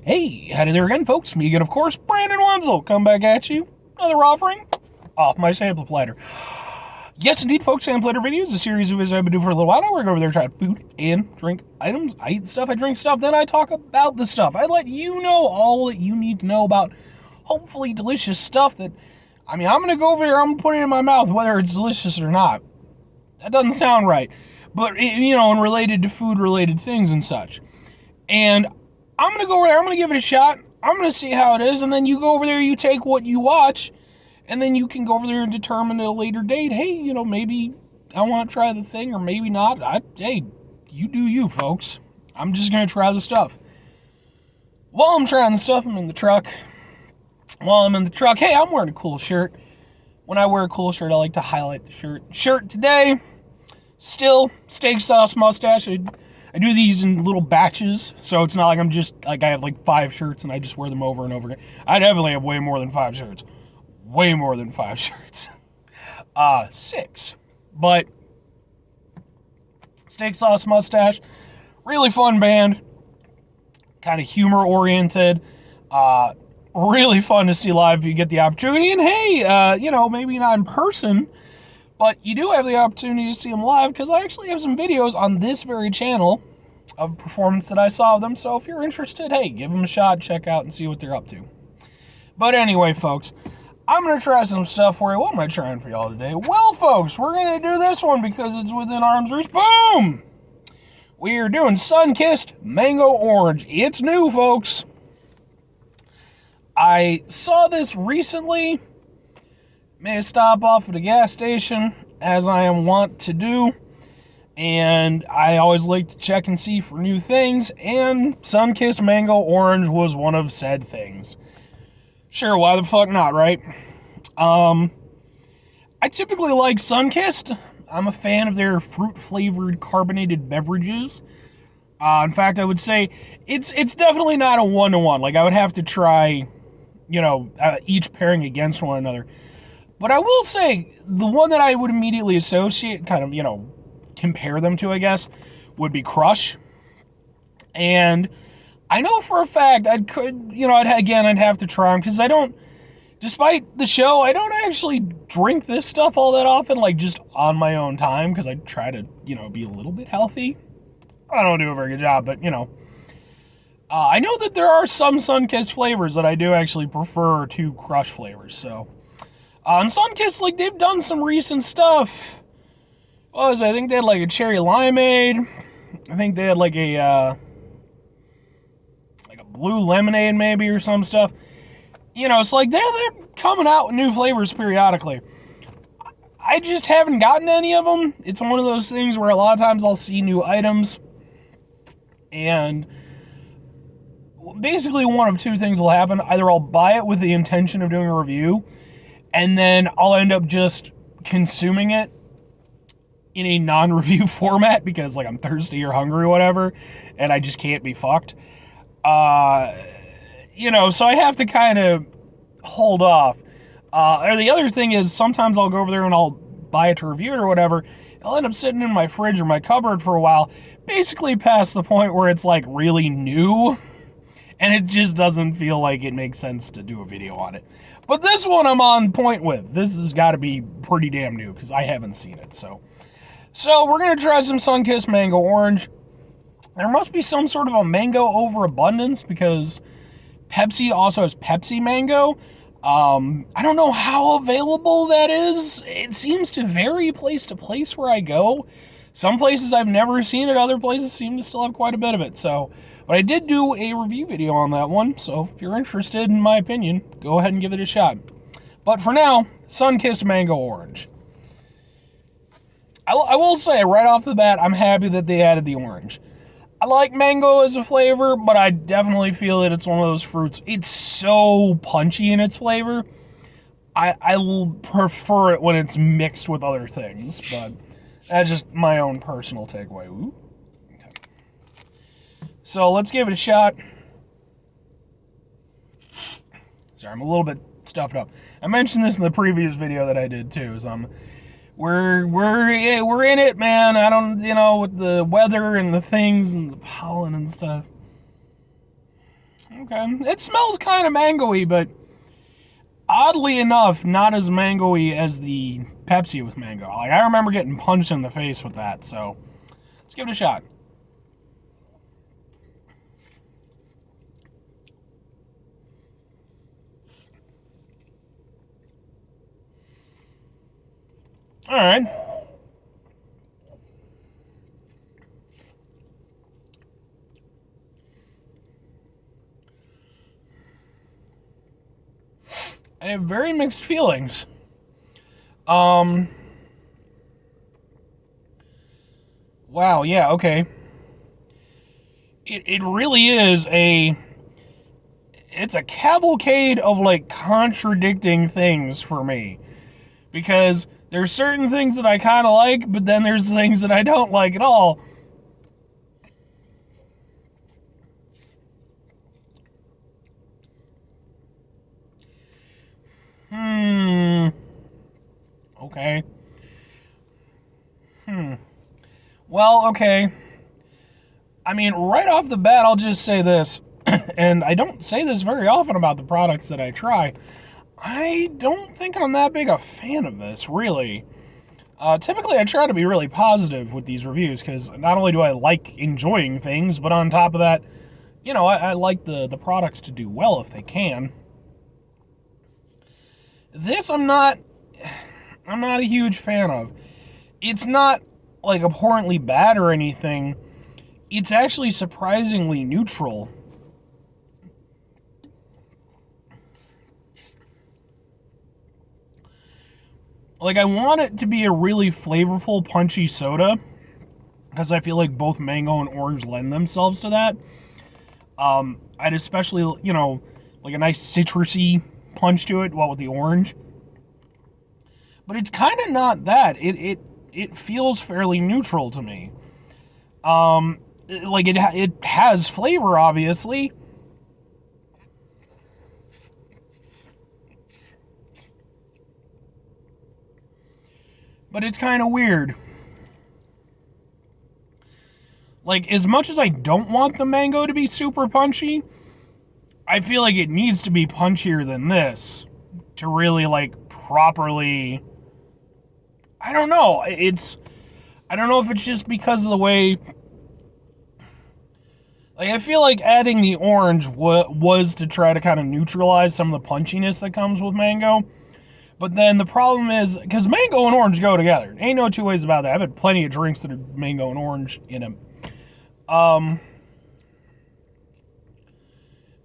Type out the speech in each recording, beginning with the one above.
Hey, howdy there again, folks. Me again, of course, Brandon Wenzel. Come back at you. Another offering off my sample platter. Yes, indeed, folks, sample platter videos, a series of videos I've been doing for a little while now. We're going over there trying food and drink items. I eat stuff, I drink stuff, then I talk about the stuff. I let you know all that you need to know about hopefully delicious stuff that, I'm going to go over there, I'm going to put it in my mouth, whether it's delicious or not. That doesn't sound right. But, and related to food-related things and such. And I'm going to go over there, I'm going to give it a shot, I'm going to see how it is, and then you go over there, you take what you watch, and then you can go over there and determine at a later date, hey, maybe I want to try the thing, or maybe not. Hey, you do you, folks. I'm just going to try the stuff. While I'm trying the stuff, I'm in the truck. While I'm in the truck, hey, I'm wearing a cool shirt. When I wear a cool shirt, I like to highlight the shirt. Shirt today, still steak sauce mustache. I do these in little batches, so it's not like I'm just, I have 5 shirts and I just wear them over and over again. I definitely have way more than 5 shirts. Way more than 5 shirts. 6. But, steak sauce mustache, really fun band. Kind of humor-oriented. Really fun to see live if you get the opportunity. And hey, maybe not in person, but you do have the opportunity to see them live because I actually have some videos on this very channel of performance that I saw of them. So if you're interested, hey, give them a shot, check out, and see what they're up to. But anyway, folks, I'm going to try some stuff for you. What am I trying for y'all today? Well, folks, we're going to do this one because it's within arm's reach. Boom! We are doing Sunkist Mango Orange. It's new, folks. I saw this recently. Made a stop off at a gas station, as I am wont to do. And I always like to check and see for new things. And Sunkist Mango Orange was one of said things. Sure, why the fuck not, right? I typically like Sunkist. I'm a fan of their fruit-flavored carbonated beverages. In fact, I would say it's definitely not a one-to-one. I would have to try, each pairing against one another. But I will say, the one that I would immediately associate, compare them to, I guess, would be Crush. And I know for a fact I'd have to try them, because despite the show, I don't actually drink this stuff all that often, just on my own time, because I try to, be a little bit healthy. I don't do a very good job, but, I know that there are some Sunkist flavors that I do actually prefer to Crush flavors, so. On Sunkist, they've done some recent stuff. What was it? I think they had, a cherry limeade. I think they had, a blue lemonade, maybe, or some stuff. It's they're coming out with new flavors periodically. I just haven't gotten any of them. It's one of those things where a lot of times I'll see new items, and basically one of two things will happen. Either I'll buy it with the intention of doing a review, and then I'll end up just consuming it in a non-review format because, I'm thirsty or hungry or whatever, and I just can't be fucked. So I have to kind of hold off. Or the other thing is, sometimes I'll go over there and I'll buy it to review it or whatever. It'll end up sitting in my fridge or my cupboard for a while, basically past the point where it's, really new, and it just doesn't feel like it makes sense to do a video on it. But this one I'm on point with. This has got to be pretty damn new, because I haven't seen it, so we're going to try some Sunkist Mango Orange. There must be some sort of a mango overabundance, because Pepsi also has Pepsi Mango. I don't know how available that is. It seems to vary place to place where I go. Some places I've never seen it, other places seem to still have quite a bit of it, so. But I did do a review video on that one, so if you're interested in my opinion, go ahead and give it a shot. But for now, Sunkist Mango Orange. I will say, right off the bat, I'm happy that they added the orange. I like mango as a flavor, but I definitely feel that it's one of those fruits. It's so punchy in its flavor. I will prefer it when it's mixed with other things, but that's just my own personal takeaway. Ooh. Okay. So let's give it a shot. Sorry, I'm a little bit stuffed up. I mentioned this in the previous video that I did too. We're in it, man. I don't, with the weather and the things and the pollen and stuff. Okay. It smells kind of mango-y, but oddly enough, not as mango-y as the Pepsi with mango. Like, I remember getting punched in the face with that, so let's give it a shot. All right. I have very mixed feelings. Wow, yeah, okay. It really is it's a cavalcade of, like, contradicting things for me. Because there's certain things that I kind of like, but then there's things that I don't like at all. Okay. Well, okay. I mean, right off the bat, I'll just say this, and I don't say this very often about the products that I try. I don't think I'm that big a fan of this, really. Typically, I try to be really positive with these reviews, because not only do I like enjoying things, but on top of that, I like the products to do well if they can. This I'm not a huge fan of. It's not, like, abhorrently bad or anything. It's actually surprisingly neutral. Like, I want it to be a really flavorful, punchy soda, because I feel like both mango and orange lend themselves to that. I'd especially, like a nice citrusy punch to it, with the orange. But it's kind of not that. It feels fairly neutral to me. Like, it has flavor, obviously. But it's kind of weird. Like, as much as I don't want the mango to be super punchy, I feel like it needs to be punchier than this to really, like, properly... I don't know. I don't know if it's just because of the way... Like, I feel like adding the orange was to try to kind of neutralize some of the punchiness that comes with mango. But then the problem is, because mango and orange go together. Ain't no two ways about that. I've had plenty of drinks that are mango and orange in them.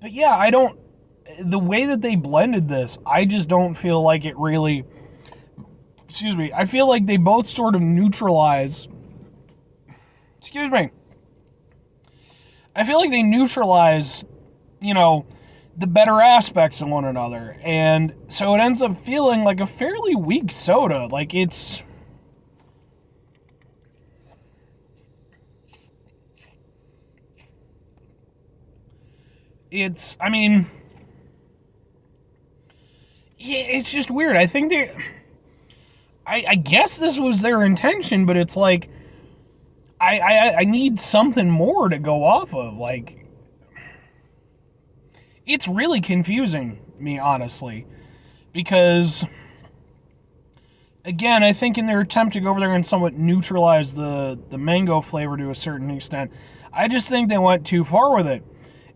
But yeah, the way that they blended this, I just don't feel like it really... Excuse me. I feel like they both sort of neutralize... Excuse me. I feel like they neutralize, the better aspects of one another. And so it ends up feeling like a fairly weak soda. Like, it's... I mean... Yeah, it's just weird. I think I guess this was their intention, but it's like... I need something more to go off of. Like, it's really confusing me, honestly, because, again, I think in their attempt to go over there and somewhat neutralize the mango flavor to a certain extent, I just think they went too far with it.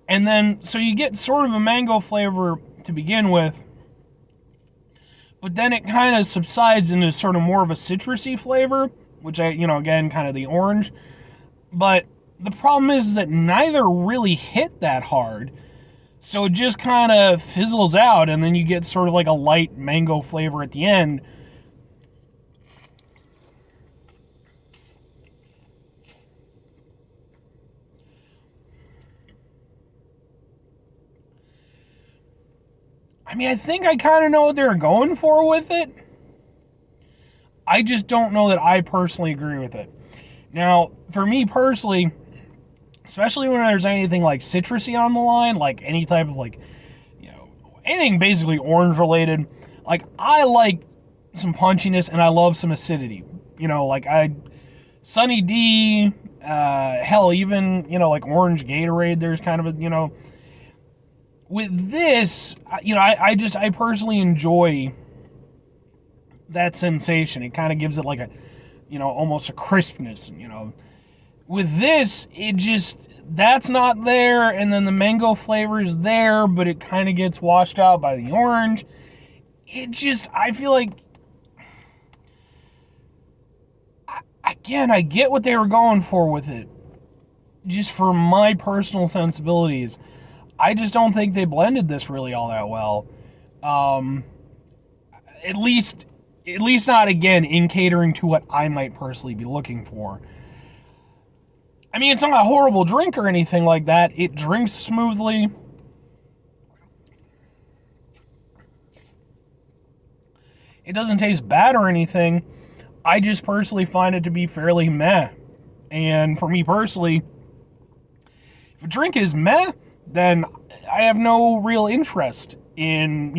And then, so you get sort of a mango flavor to begin with, but then it kind of subsides into sort of more of a citrusy flavor, which again, kind of the orange. But the problem is that neither really hit that hard. So it just kind of fizzles out, and then you get sort of like a light mango flavor at the end. I mean, I think I kind of know what they're going for with it. I just don't know that I personally agree with it. Now, for me personally, especially when there's anything like citrusy on the line, like any type of anything basically orange related, like I like some punchiness and I love some acidity. Sunny D, hell, even, like orange Gatorade, there's kind of a, with this, I personally enjoy that sensation. It kind of gives it like a, almost a crispness, With this, that's not there, and then the mango flavor is there, but it kind of gets washed out by the orange. I feel like, again, I get what they were going for with it. Just for my personal sensibilities, I just don't think they blended this really all that well. At least not, again, in catering to what I might personally be looking for. I mean, it's not a horrible drink or anything like that. It drinks smoothly. It doesn't taste bad or anything. I just personally find it to be fairly meh. And for me personally, if a drink is meh, then I have no real interest in,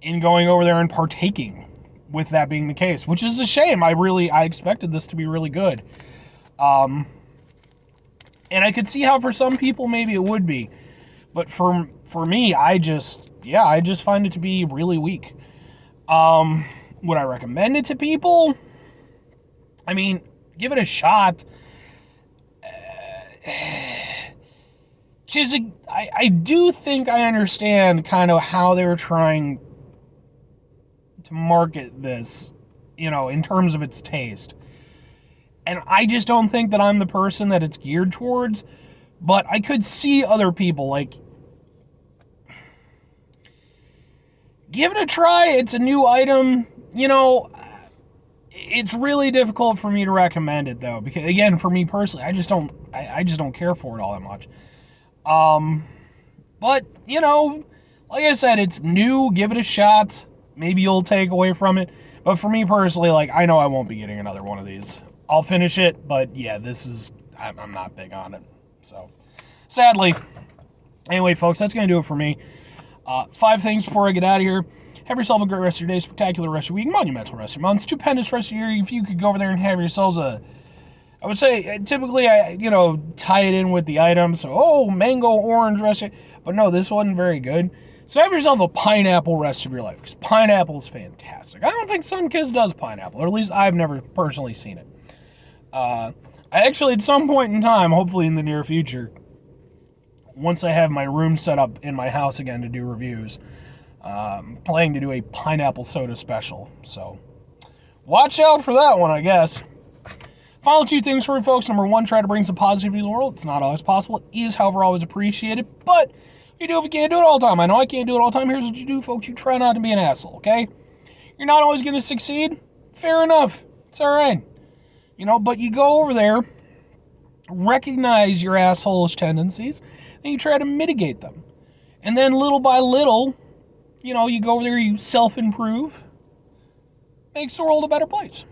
in going over there and partaking with that being the case, which is a shame. I expected this to be really good. And I could see how for some people maybe it would be. But for me, I just find it to be really weak. Would I recommend it to people? I mean, give it a shot. Because I do think I understand kind of how they were trying to market this, in terms of its taste. And I just don't think that I'm the person that it's geared towards. But I could see other people, give it a try. It's a new item. It's really difficult for me to recommend it, though. Because, again, for me personally, I just don't care for it all that much. But, like I said, it's new. Give it a shot. Maybe you'll take away from it. But for me personally, I know I won't be getting another one of these. I'll finish it, but yeah, I'm not big on it. So, sadly. Anyway, folks, that's going to do it for me. 5 things before I get out of here. Have yourself a great rest of your day, spectacular rest of your week, monumental rest of your month, stupendous rest of your year. If you could go over there and have yourselves I would say, typically, tie it in with the item. So, mango, orange rest of, but no, this wasn't very good. So have yourself a pineapple rest of your life, because pineapple is fantastic. I don't think Sunkist does pineapple, or at least I've never personally seen it. I actually, at some point in time, hopefully in the near future, once I have my room set up in my house again to do reviews, planning to do a pineapple soda special. So watch out for that one, I guess. Final 2 things for you folks. Number 1, try to bring some positivity to the world. It's not always possible. It is, however, always appreciated. But you do if you can't do it all the time. I know I can't do it all the time. Here's what you do, folks. You try not to be an asshole, okay? You're not always going to succeed. Fair enough. It's all right. But you go over there, recognize your assholeish tendencies, and you try to mitigate them. And then little by little, you go over there, you self-improve. Makes the world a better place.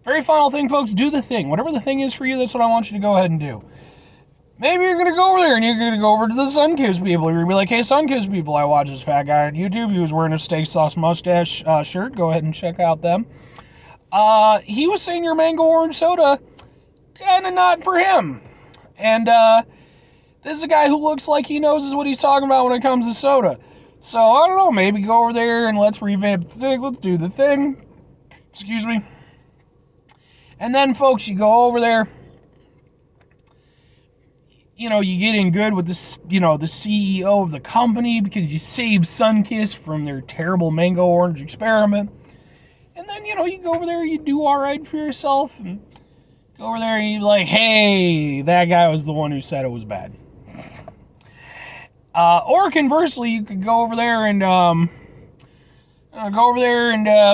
Very final thing, folks, do the thing. Whatever the thing is for you, that's what I want you to go ahead and do. Maybe you're going to go over there and you're going to go over to the Sunkist people. You're going to be like, hey, Sunkist people, I watched this fat guy on YouTube. He was wearing a steak sauce mustache shirt. Go ahead and check out them. He was saying your mango orange soda, kind of not for him. And this is a guy who looks like he knows what he's talking about when it comes to soda. So, I don't know, maybe go over there and let's revamp the thing. Let's do the thing. Excuse me. And then, folks, you go over there. You get in good with this, the CEO of the company because you saved Sunkist from their terrible mango orange experiment. And then, you go over there, you do all right for yourself, and go over there and you're like, hey, that guy was the one who said it was bad. Or conversely, you could go over there and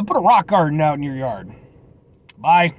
put a rock garden out in your yard. Bye.